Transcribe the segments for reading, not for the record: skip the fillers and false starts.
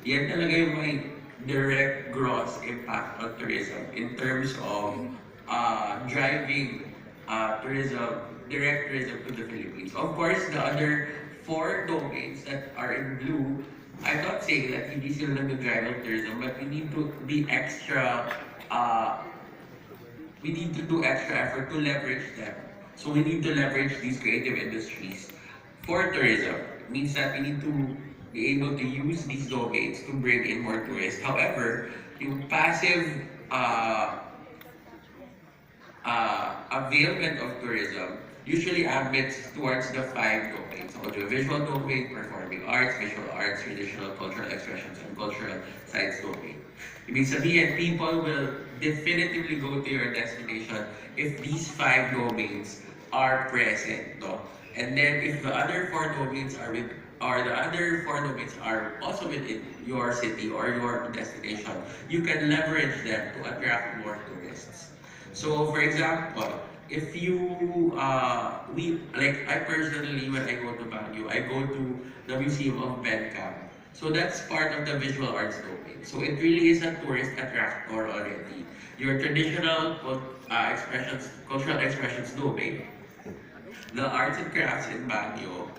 yan talaga yung may direct gross impact on tourism in terms of driving direct tourism to the Philippines. Of course, the other four domains that are in blue, I'm not saying that hindi sila nag-drive ng tourism, but uh, we need to do extra effort to leverage them. So we need to leverage these creative industries for tourism. It means that we need to be able to use these domains to bring in more tourists. However, yung passive availment of tourism usually ambits towards the five domains: audiovisual domain, performing arts, visual arts, traditional cultural expressions, and cultural science domain. Ibig sabihin, people will definitively go to your destination if these five domains are present. No? And then if the other four domains are also within your city or your destination, you can leverage them to attract more tourists. So, for example, if you, I personally, when I go to Baguio, I go to the Museum of Bencam. So that's part of the visual arts domain. So it really is a tourist attractor already. Your traditional cultural expressions domain, the arts and crafts in Baguio,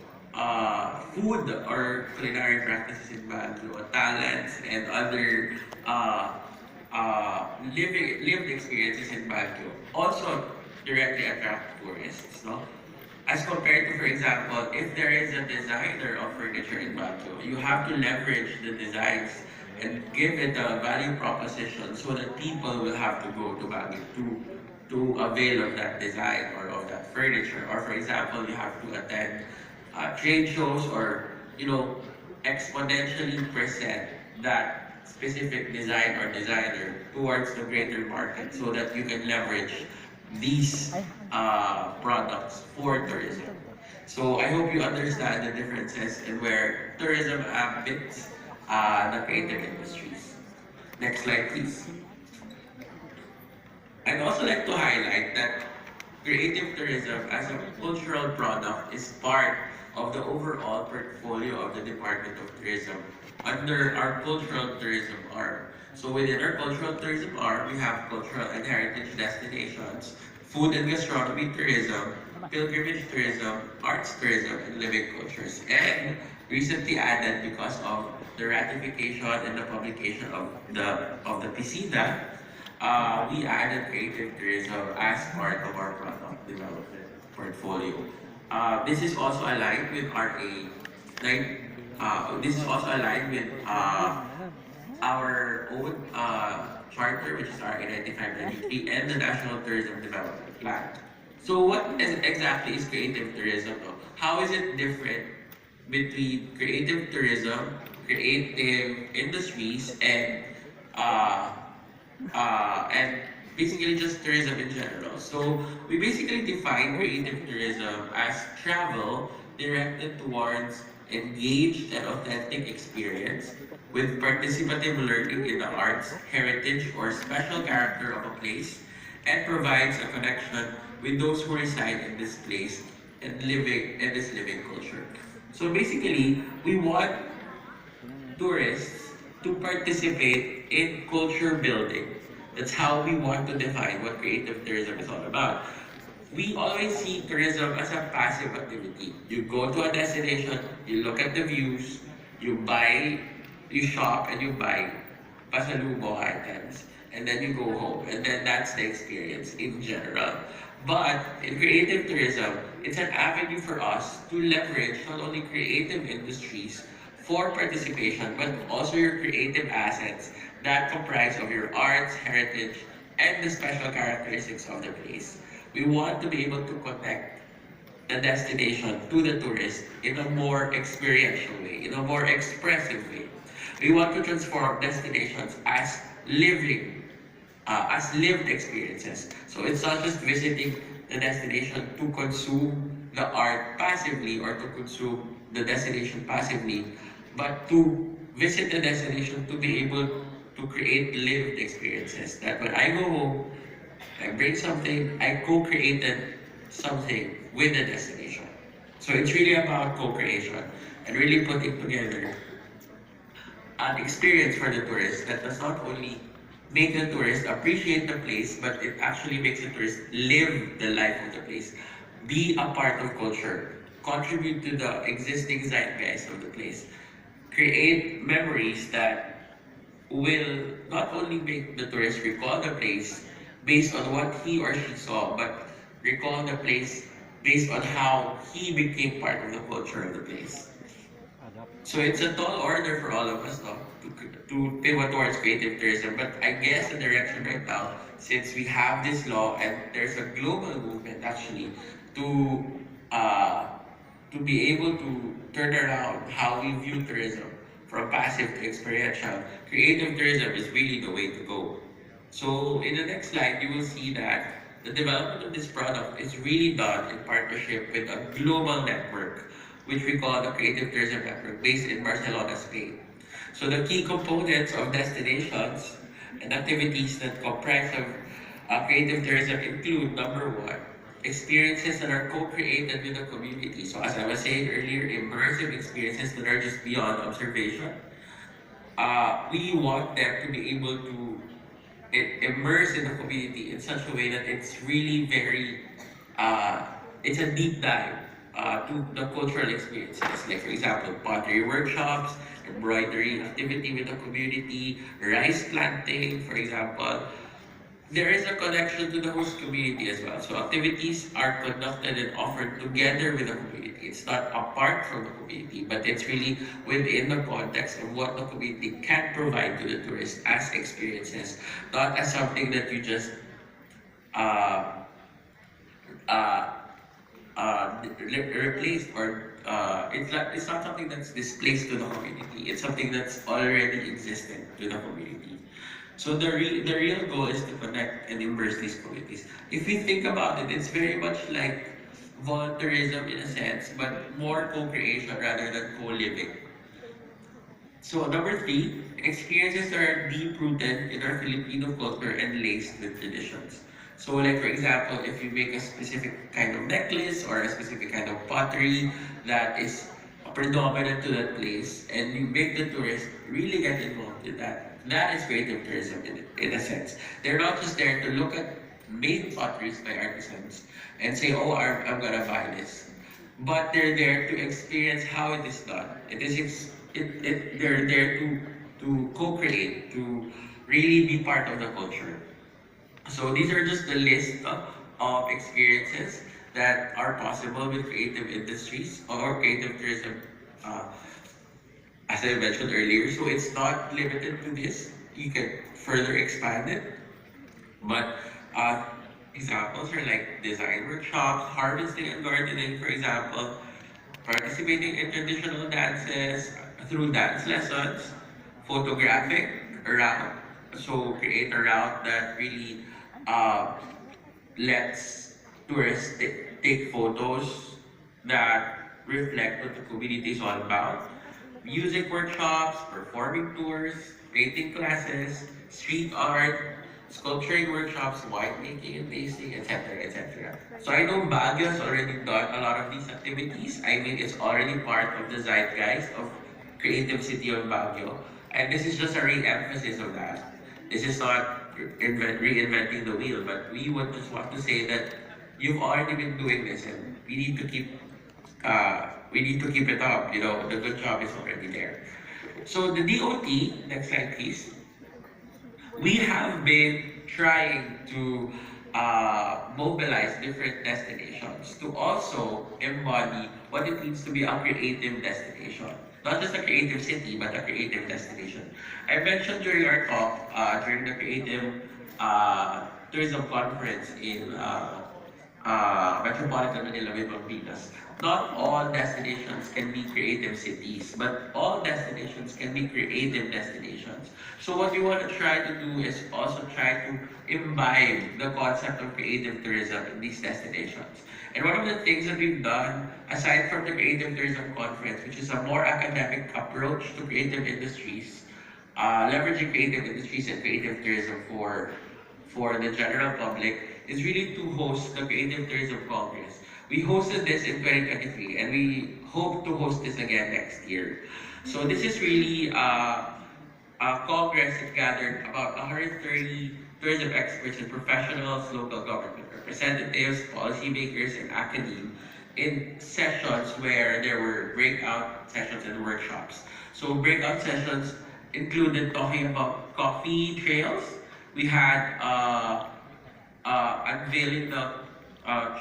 food or culinary practices in Baguio, talents and other lived experiences in Baguio also directly attract tourists. No? As compared to, for example, if there is a designer of furniture in Baguio, you have to leverage the designs and give it a value proposition so that people will have to go to Baguio to avail of that design or of that furniture. Or for example, you have to attend trade shows or exponentially present that specific design or designer towards the greater market so that you can leverage these products for tourism. So I hope you understand the differences in where tourism ambits the creative industries. Next slide, please. I'd also like to highlight that creative tourism as a cultural product is part of the overall portfolio of the Department of Tourism under our cultural tourism arm. So within our cultural tourism arm, we have cultural and heritage destinations, food and gastronomy tourism, pilgrimage tourism, arts tourism, and living cultures. And recently added because of the ratification and the publication of the PISIDA, we added creative tourism as part of our product development portfolio. This is also aligned with RA 9. This is also aligned with our own charter, which is RA 9593, and the National Tourism Development Plan. So what exactly is creative tourism? No? How is it different between creative tourism, creative industries, and basically just tourism in general? So we basically define creative tourism as travel directed towards engaged and authentic experience with participative learning in the arts, heritage, or special character of a place, and provides a connection with those who reside in this place and living in this living culture. So basically, we want tourists to participate in culture building. That's how we want to define what creative tourism is all about. We always see tourism as a passive activity. You go to a destination, you look at the views, you buy, you shop and you buy pasalubong items, and then you go home, and then that's the experience in general. But in creative tourism, it's an avenue for us to leverage not only creative industries for participation, but also your creative assets that comprise of your arts, heritage, and the special characteristics of the place. We want to be able to connect the destination to the tourist in a more experiential way, in a more expressive way. We want to transform destinations as lived experiences. So it's not just visiting the destination to consume the art passively or to consume the destination passively, but to visit the destination to be able to create lived experiences. That when I go home, I bring something, I co-created something with the destination. So it's really about co-creation and really putting together an experience for the tourist that does not only make the tourist appreciate the place, but it actually makes the tourist live the life of the place, be a part of culture, contribute to the existing zeitgeist of the place, create memories that will not only make the tourist recall the place based on what he or she saw, but recall the place based on how he became part of the culture of the place. So it's a tall order for all of us, no, to pivot towards creative tourism. But I guess the direction right now, since we have this law and there's a global movement actually to uh, to be able to turn around how we view tourism from passive to experiential, creative tourism is really the way to go. So in the next slide, you will see that the development of this product is really done in partnership with a global network, which we call the Creative Tourism Network, based in Barcelona, Spain. So the key components of destinations and activities that comprise of creative tourism include number one, experiences that are co-created with the community. So as I was saying earlier, immersive experiences that are just beyond observation. We want them to be able to immerse in the community in such a way that it's really very, uh, it's a deep dive to the cultural experiences. Like for example, pottery workshops, embroidery activity with the community, rice planting, for example. There is a connection to the host community as well. So activities are conducted and offered together with the community. It's not apart from the community, but it's really within the context of what the community can provide to the tourist as experiences, not as something that you just uh, uh, replaced or it's not something that's displaced to the community. It's something that's already existent to the community. So the real goal is to connect and immerse these communities. If we think about it, it's very much like volunteerism in a sense, but more co-creation rather than co-living. So number three, experiences that are deep rooted in our Filipino culture and laced with traditions. So like for example, if you make a specific kind of necklace or a specific kind of pottery that is predominant to that place and you make the tourists really get involved in that, that is creative tourism in a sense. They're not just there to look at made potteries by artisans and say, oh, I'm gonna buy this, but they're there to experience how it is done. They're there to co-create, to really be part of the culture. So these are just the list of experiences that are possible with creative industries or creative tourism, uh, as I mentioned earlier. So it's not limited to this. You can further expand it. But examples are like design workshops, harvesting and gardening, for example, participating in traditional dances through dance lessons, photographic route. So create a route that really uh, lets tourists take photos that reflect what the community is all about. Music workshops, performing tours, painting classes, street art, sculpturing workshops, winemaking and tasting, etc., etc. So I know Baguio has already done a lot of these activities. I mean, it's already part of the zeitgeist of creative city of Baguio. And this is just a re-emphasis of that. This is not reinventing the wheel, but we would just want to say that you've already been doing this and we need to keep it up. You know, the good job is already there. So the DOT, next slide please. We have been trying to mobilize different destinations to also embody what it means to be a creative destination. Not just a creative city, but a creative destination. I mentioned during our talk, during the creative tourism conference in Metropolitan Manila with Pilipinas. Not all destinations can be creative cities, but all destinations can be creative destinations. So what you want to try to do is also try to imbibe the concept of creative tourism in these destinations. And one of the things that we've done, aside from the Creative Tourism Conference, which is a more academic approach to creative industries, leveraging creative industries and creative tourism for the general public, is really to host the Creative Tourism Congress. We hosted this in 2023 and we hope to host this again next year. So this is really Congress had gathered about 130 tourism experts and professionals, local government representatives, policymakers, and academe in sessions where there were breakout sessions and workshops. So breakout sessions included talking about coffee trails. We had unveiling the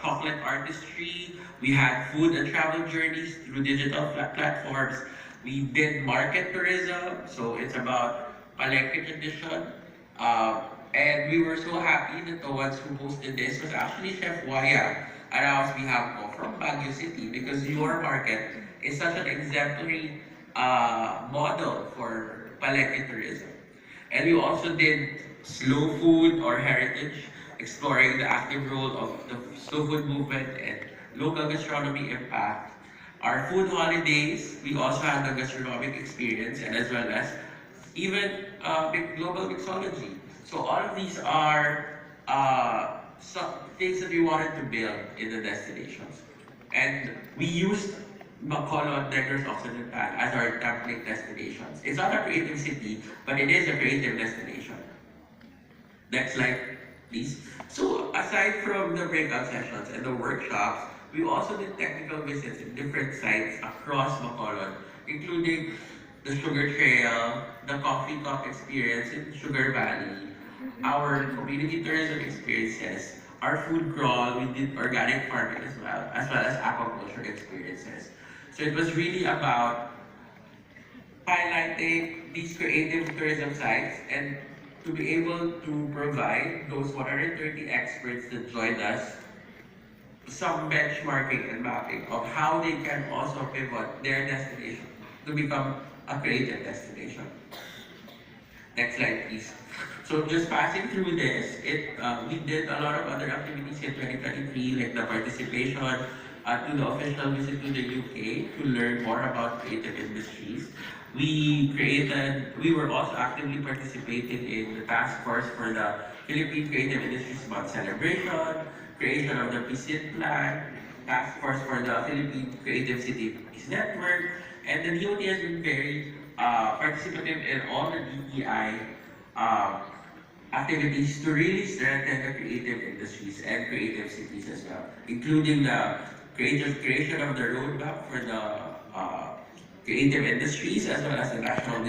chocolate artistry. We had food and travel journeys through digital platforms. We did market tourism, so it's about Palenque tradition. And we were so happy that the ones who hosted this was actually Chef Waya Araos Bihamco from Baguio City, because your market is such an exemplary model for Palenque tourism. And we also did slow food or heritage, exploring the active role of the slow food movement and local gastronomy impact. Our food holidays, we also had the gastronomic experience, and as well as even global mixology. So all of these are some things that we wanted to build in the destinations. And we used Bacolod, Negros Occidental as our template destinations. It's not a creative city, but it is a creative destination. Next slide, please. So aside from the breakout sessions and the workshops, we also did technical visits in different sites across Bacolod, including the Sugar Trail, the Coffee Cup experience in Sugar Valley, our community tourism experiences, our food crawl, we did organic farming as well as aquaculture experiences. So it was really about highlighting these creative tourism sites and to be able to provide those 130 experts that joined us some benchmarking and mapping of how they can also pivot their destination to become a creative destination. Next slide, please. So just passing through this, we did a lot of other activities in 2023, like the participation to the official visit to the UK to learn more about creative industries. We were also actively participating in the task force for the Philippine Creative Industries Month celebration, creation of the PCIT plan, task force for the Philippine Creative City Peace Network, and the DOT has been very participative in all the DEI uh, activities to really strengthen the creative industries and creative cities as well, including the creation of the roadmap for the creative industries as well as the national